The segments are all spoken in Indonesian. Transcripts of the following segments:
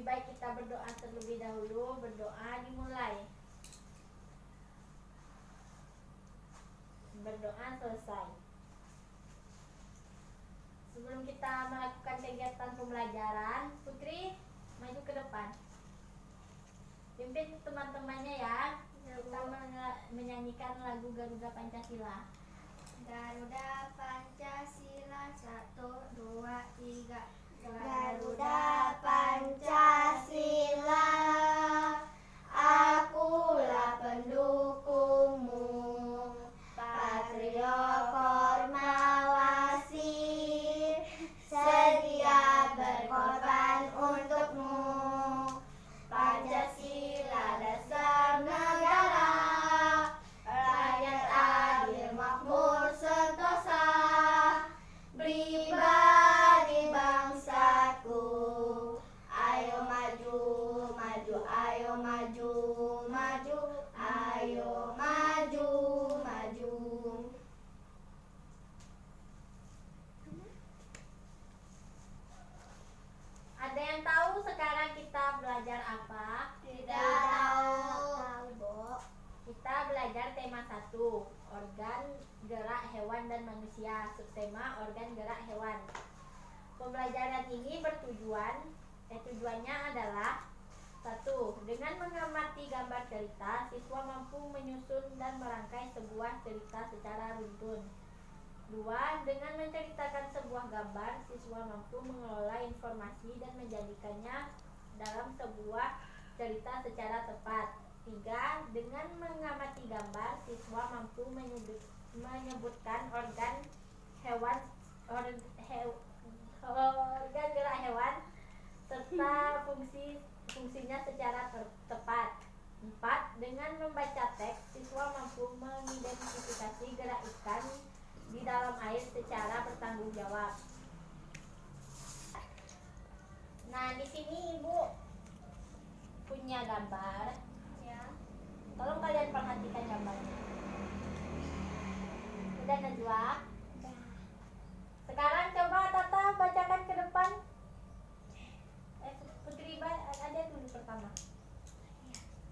baik kita berdoa terlebih dahulu. Berdoa dimulai. Berdoa selesai. Sebelum kita melakukan kegiatan pembelajaran, Putri maju ke depan. Pimpin teman-temannya ya. Kita menyanyikan lagu Garuda Pancasila. Garuda Pancasila 1, 2, 3. Garuda Pancasila, akulah pendukungmu. Patrio Kormawasi, sedia berkorban untukmu. Pancasila dasar negara, rakyat adil makmur sentosa, pribadi bangsaku. Ayo maju, maju, ayo maju, maju, ayo maju, maju. Ada yang tahu sekarang kita belajar apa? Tidak tahu, Bu. Kita belajar tema 1, organ gerak hewan dan manusia. Subtema organ gerak hewan. Pembelajaran ini tujuannya adalah 1. Dengan mengamati gambar cerita, siswa mampu menyusun dan merangkai sebuah cerita secara runtun. 2. Dengan menceritakan sebuah gambar, siswa mampu mengelola informasi dan menjadikannya dalam sebuah cerita secara tepat. 3. Dengan mengamati gambar, siswa mampu menyebutkan organ gerak hewan serta fungsinya secara tepat. 4. Dengan membaca teks, siswa mampu mengidentifikasi gerak ikan di dalam air secara bertanggung jawab. Nah, di sini Ibu punya gambar. Ya. Tolong kalian perhatikan gambarnya. Udah, Najwa? Sekarang coba Tata bacakan ke depan. Putri ada dulu pertama.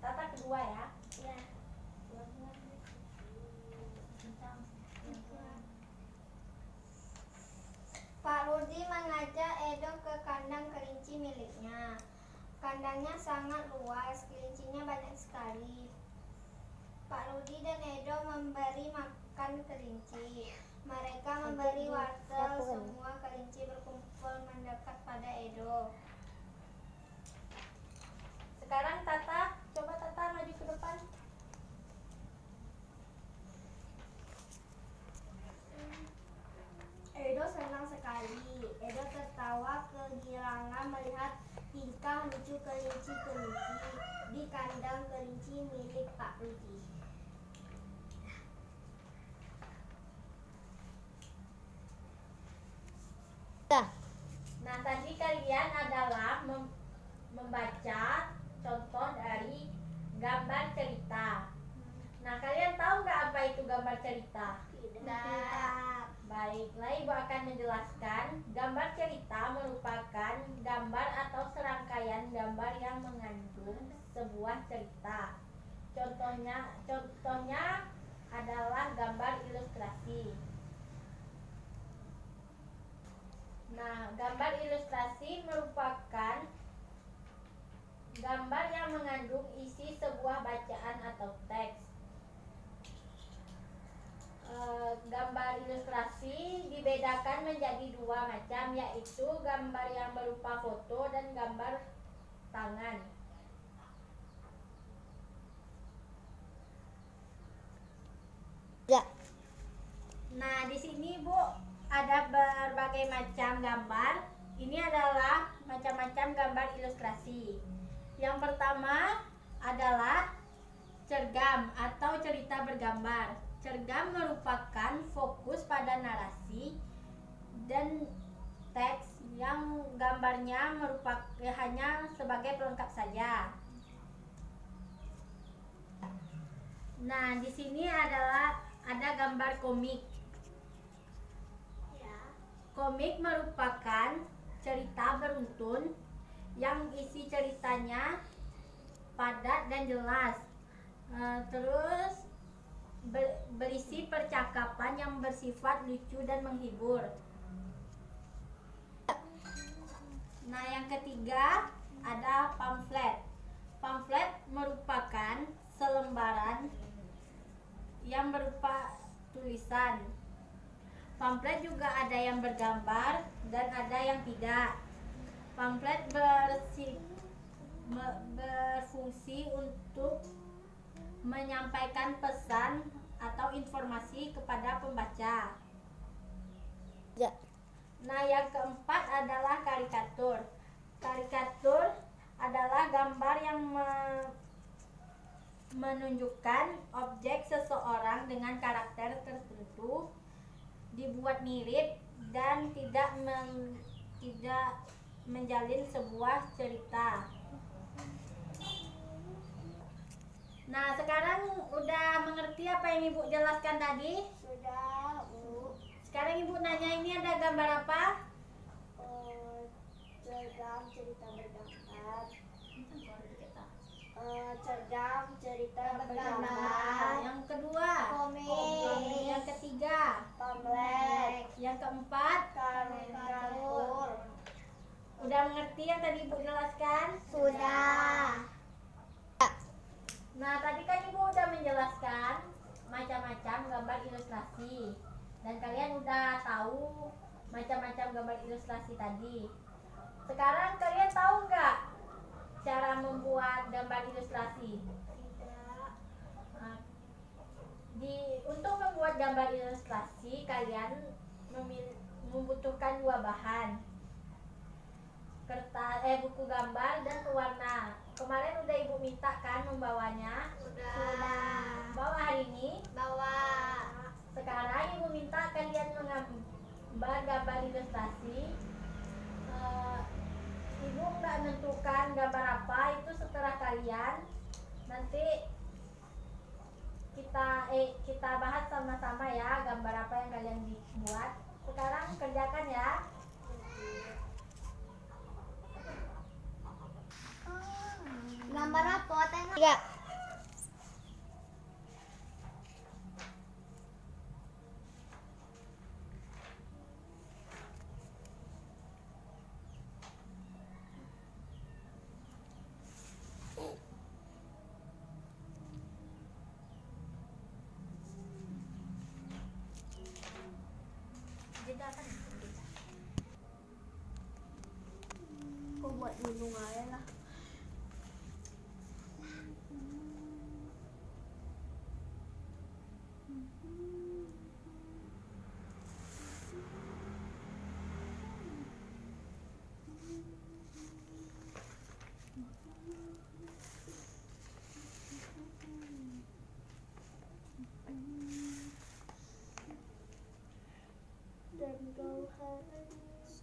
Tata kedua ya. Ya. Pak Rudi mengajak Edo ke kandang kelinci miliknya. Kandangnya sangat luas, kelincinya banyak sekali. Pak Rudi dan Edo memberi makan kelinci. Mereka memberi wortel, semua kelinci berkumpul mendekat pada Edo. Sekarang Tata, coba Tata maju ke depan. Edo senang sekali. Edo tertawa kegirangan melihat tingkah lucu kelinci-kelinci di kandang kelinci milik Pak Rudi. Nah, tadi kalian adalah membaca contoh dari gambar cerita. Nah, kalian tahu nggak apa itu gambar cerita? Tidak. Baiklah, Ibu akan menjelaskan. Gambar cerita merupakan gambar atau serangkaian gambar yang mengandung sebuah cerita. Contohnya adalah gambar ilustrasi. Nah, gambar ilustrasi merupakan gambar yang mengandung isi sebuah bacaan atau teks. Gambar ilustrasi dibedakan menjadi 2 macam, yaitu gambar yang berupa foto dan gambar tangan. Ya. Nah, di sini Bu ada berbagai macam gambar. Ini adalah macam-macam gambar ilustrasi. Yang pertama adalah cergam atau cerita bergambar. Cergam merupakan fokus pada narasi dan teks yang gambarnya hanya sebagai pelengkap saja. Nah, di sini ada gambar komik. Komik merupakan cerita beruntun yang isi ceritanya padat dan jelas. Terus berisi percakapan yang bersifat lucu dan menghibur. Nah, yang ketiga ada pamflet. Pamflet merupakan selembaran yang berupa tulisan. Pamflet juga ada yang bergambar dan ada yang tidak. Pamflet berfungsi untuk menyampaikan pesan atau informasi kepada pembaca. Ya. Nah, yang keempat adalah karikatur. Karikatur adalah gambar yang menunjukkan objek seseorang dengan karakter tertentu, dibuat mirip dan tidak menjalin sebuah cerita. Nah, sekarang udah mengerti apa yang Ibu jelaskan tadi? Sudah, Bu. Sekarang Ibu nanya, ini ada gambar apa? Cergam cerita bergambar. Cergam cerita bergambar. Yang kedua, Komik. yang ketiga, Pamflet. yang keempat. Karikatur. Udah mengerti yang tadi Ibu jelaskan? Sudah. Nah, tadi kan Ibu udah menjelaskan macam-macam gambar ilustrasi. Dan kalian udah tahu macam-macam gambar ilustrasi tadi. Sekarang kalian tahu nggak cara membuat gambar ilustrasi? Tidak. Nah, untuk membuat gambar ilustrasi, kalian membutuhkan dua bahan. Buku gambar dan pewarna. Kemarin udah Ibu minta kan membawanya? Sudah. Bawa hari ini? Bawa. Sekarang Ibu minta kalian menggambar gambar ilustrasi. Ibu nggak menentukan gambar apa, itu setelah kalian. Nanti kita bahas sama-sama ya gambar apa yang kalian buat. Sekarang kerjakan ya. Gambar apa? Tengok. Ya. Aku buat gunung aja lah. Dan kau harus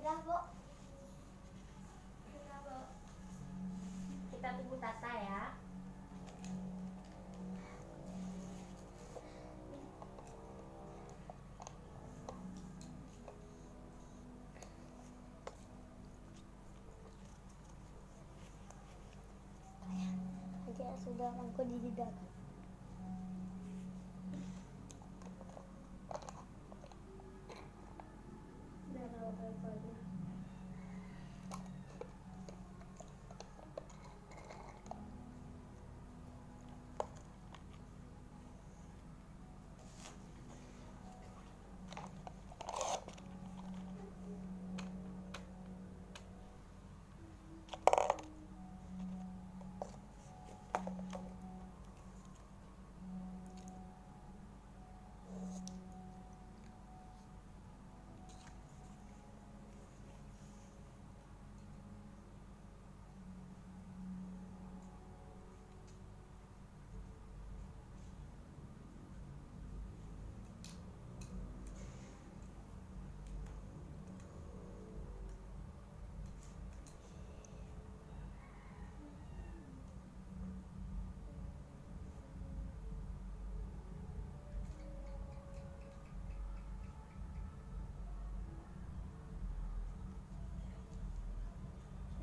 Sudah, Bu. Sudah, Bu. Kita tunggu Tata ya. Aja sudah mangkuk di jidat.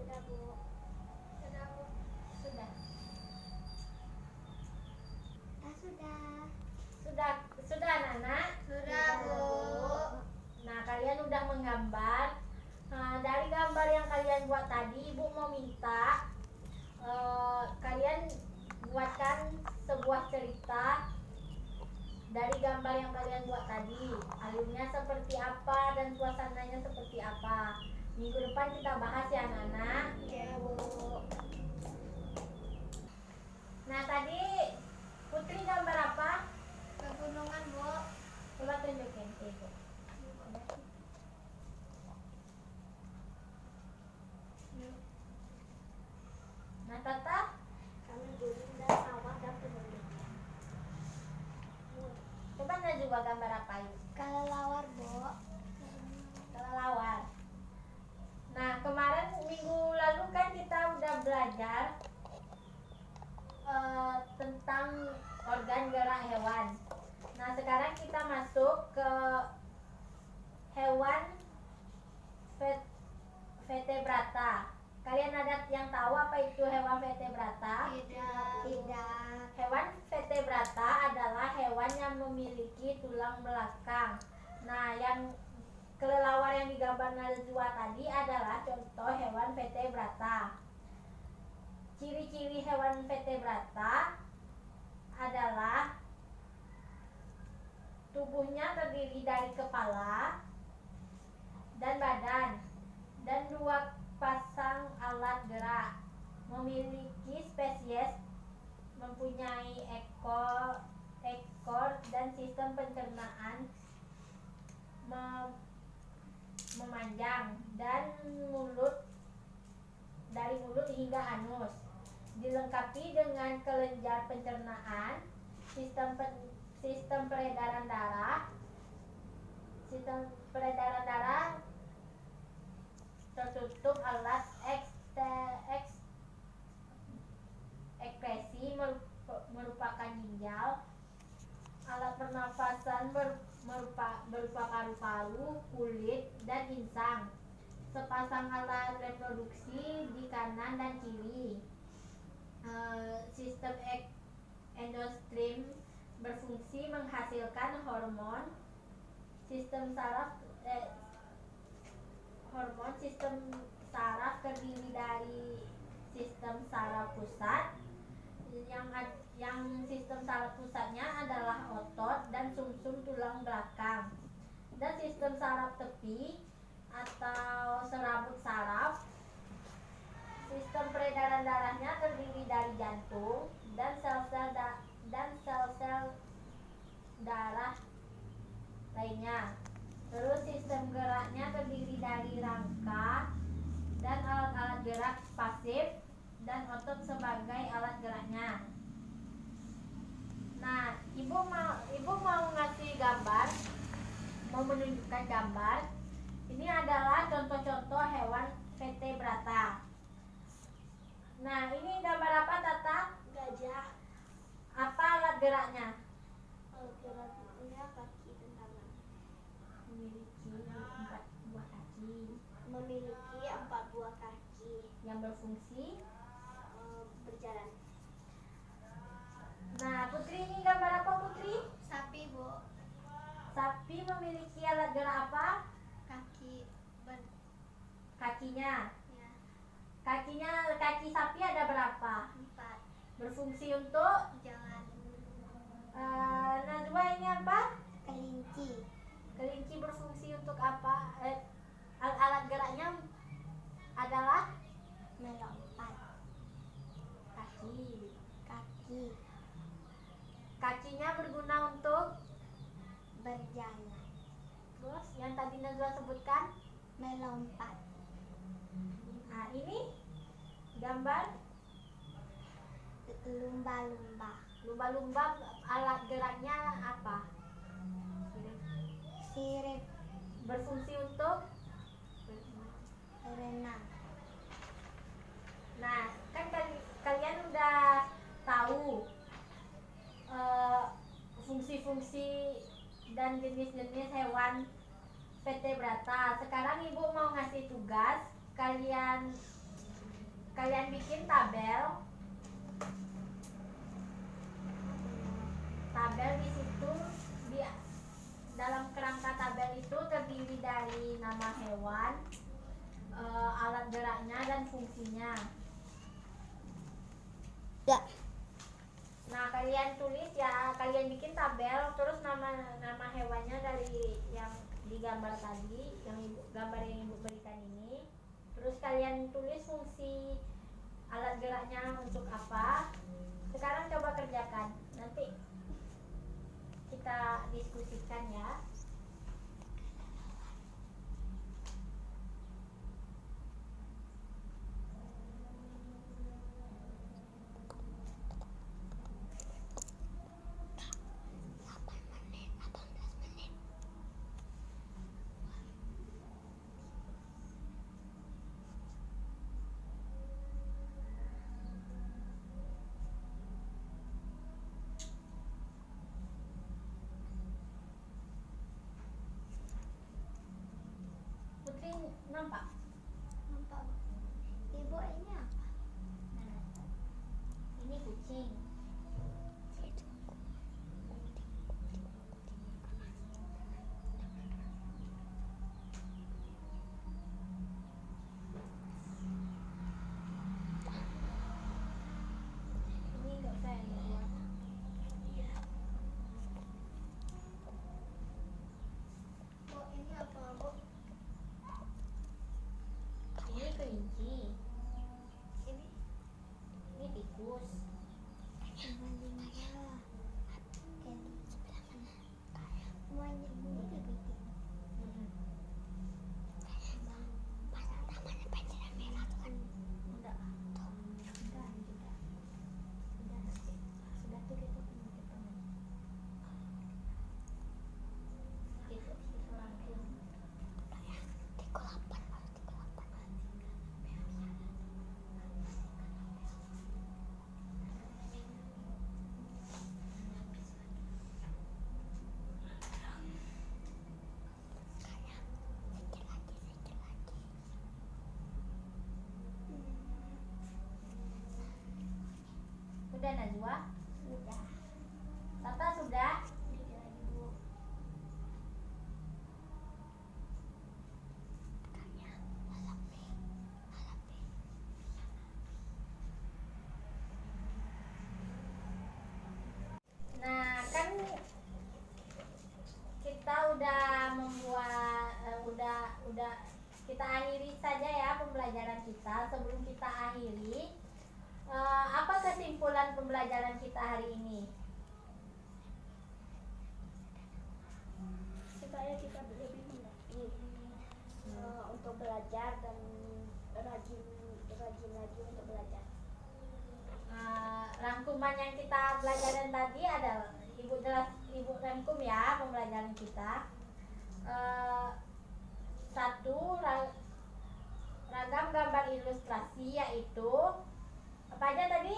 Sudah, Bu. Sudah, Bu. Sudah. Sudah. Sudah anak-anak. Sudah, Bu. Nah, kalian udah menggambar. Nah, dari gambar yang kalian buat tadi, Ibu mau minta kalian buatkan sebuah cerita dari gambar yang kalian buat tadi. Alurnya seperti apa dan suasananya seperti apa. Minggu depan kita bahas ya anak-anak. Ya, Bu. Nah, tadi Putri gambar apa? Pegunungan, Bu. Coba tunjukin ke Ibu. Nah, Tata, Kami gunung dan sawah dan pegunungan. coba Najwa gambar apa yuk? Kelelawar, Bu. Kelelawar. Nah, kemarin minggu lalu kan kita udah belajar tentang organ gerak hewan. Nah, sekarang kita masuk ke hewan vertebrata. Kalian ada yang tahu apa itu hewan vertebrata? Tidak. Hewan vertebrata adalah hewan yang memiliki tulang belakang. Nah, yang kelelawar yang digambar Najwa tadi adalah contoh hewan vertebrata. Ciri-ciri hewan vertebrata adalah tubuhnya terdiri dari kepala dan badan dan 2 pasang alat gerak. Memiliki spesies mempunyai ekor dan sistem pencernaan memanjang dan dari mulut hingga anus, dilengkapi dengan kelenjar pencernaan, sistem peredaran darah tertutup alat ekskresi merupakan ginjal, alat pernafasan berupa paru-paru, kulit, dan insang, sepasang alat reproduksi di kanan dan kiri, sistem endostrim berfungsi menghasilkan hormon, sistem saraf terdiri dari sistem saraf pusat yang sistem saraf pusatnya adalah otot dan sumsum tulang belakang, dan sistem saraf tepi atau serabut saraf. Sistem peredaran darahnya terdiri dari jantung dan sel-sel darah lainnya. Terus sistem geraknya terdiri dari rangka dan alat-alat gerak pasif dan otot sebagai alat geraknya. Nah, ibu mau ngasih gambar, mau menunjukkan gambar. Ini Ini adalah contoh-contoh hewan vertebrata. Nah, ini gambar apa, Tata? Gajah. Apa alat geraknya? Geraknya kaki dan tangan. Memiliki 4 buah kaki Memiliki 4 buah kaki. yang berfungsi. Berjalan. Nah, Putri, ini gambar apa, Putri? Sapi, Bu. Sapi memiliki alat gerak apa? Kaki. Kakinya. Ya. Kaki sapi ada berapa? 4. Berfungsi untuk Jalan. Najwa, ini apa? Kelinci. Kelinci berfungsi untuk apa? Alat geraknya adalah Melompat. kaki. Kakinya berguna untuk Berjalan. terus yang tadi Najwa sebutkan. Melompat. Nah, ini gambar Lumba-lumba. lumba-lumba, alat geraknya apa? Sirip. Berfungsi untuk Renang. Nah, kan kalian udah tahu fungsi-fungsi dan jenis-jenis hewan vertebrata. Sekarang Ibu mau ngasih tugas, kalian bikin tabel. Tabel di situ, di dalam kerangka tabel itu terdiri dari nama hewan, alat geraknya dan fungsinya. Ya. Nah, kalian tulis ya, kalian bikin tabel, terus nama hewannya dari yang digambar tadi, gambar yang Ibu berikan ini. Terus kalian tulis fungsi alat geraknya untuk apa. Sekarang coba kerjakan, nanti kita diskusikan ya. Putri nampak? Nampak. Ibu, ini apa? Ini kucing. Ini enggak usah yang buat. Bu, ini apa, Bu? Ini kelinci. Ini Ini tikus. lumba-lumba. Semuanya ini kepiting. Enggak. Sudah tuh kita punya teman. Itu langsung. Udah Najwa? Sudah. Tata sudah? Sudah, Ibu. Nah, kan kita udah membuat udah kita akhiri saja ya pembelajaran kita. Sebelum kita akhiri, apa kesimpulan pembelajaran kita hari ini? Supaya kita lebih mengerti untuk belajar dan rajin lagi untuk belajar. Rangkuman yang kita pelajaran tadi adalah Ibu rangkum ya pembelajaran kita. satu ragam gambar ilustrasi, yaitu apa aja tadi?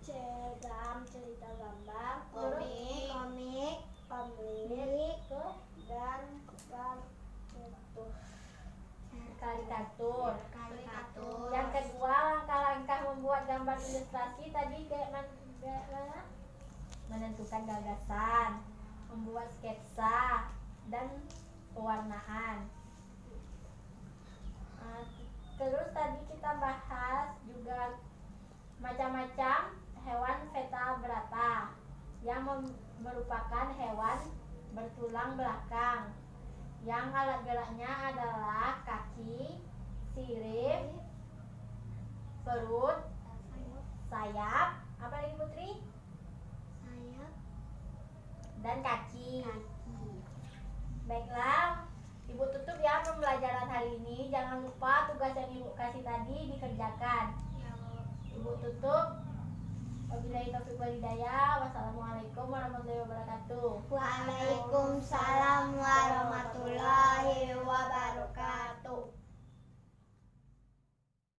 Cerita, cerita gambar, Komik. komik, dan Karikatur. karikatur. Yang kedua, langkah-langkah membuat gambar ilustrasi tadi kayak mana? Menentukan gagasan, membuat sketsa, dan pewarnaan. Terus tadi kita bahas juga macam-macam hewan vertebrata yang merupakan hewan bertulang belakang, yang alat geraknya adalah kaki, sirip, perut, sayap, apa lagi Putri? Sayap, Dan kaki. Baiklah, Ibu tutup ya pembelajaran hari ini. Jangan lupa tugas yang Ibu kasih tadi dikerjakan. ya Bu. Ibu tutup. Wabillahi taufiq wal hidayah. Wassalamualaikum warahmatullahi wabarakatuh. Waalaikumsalam.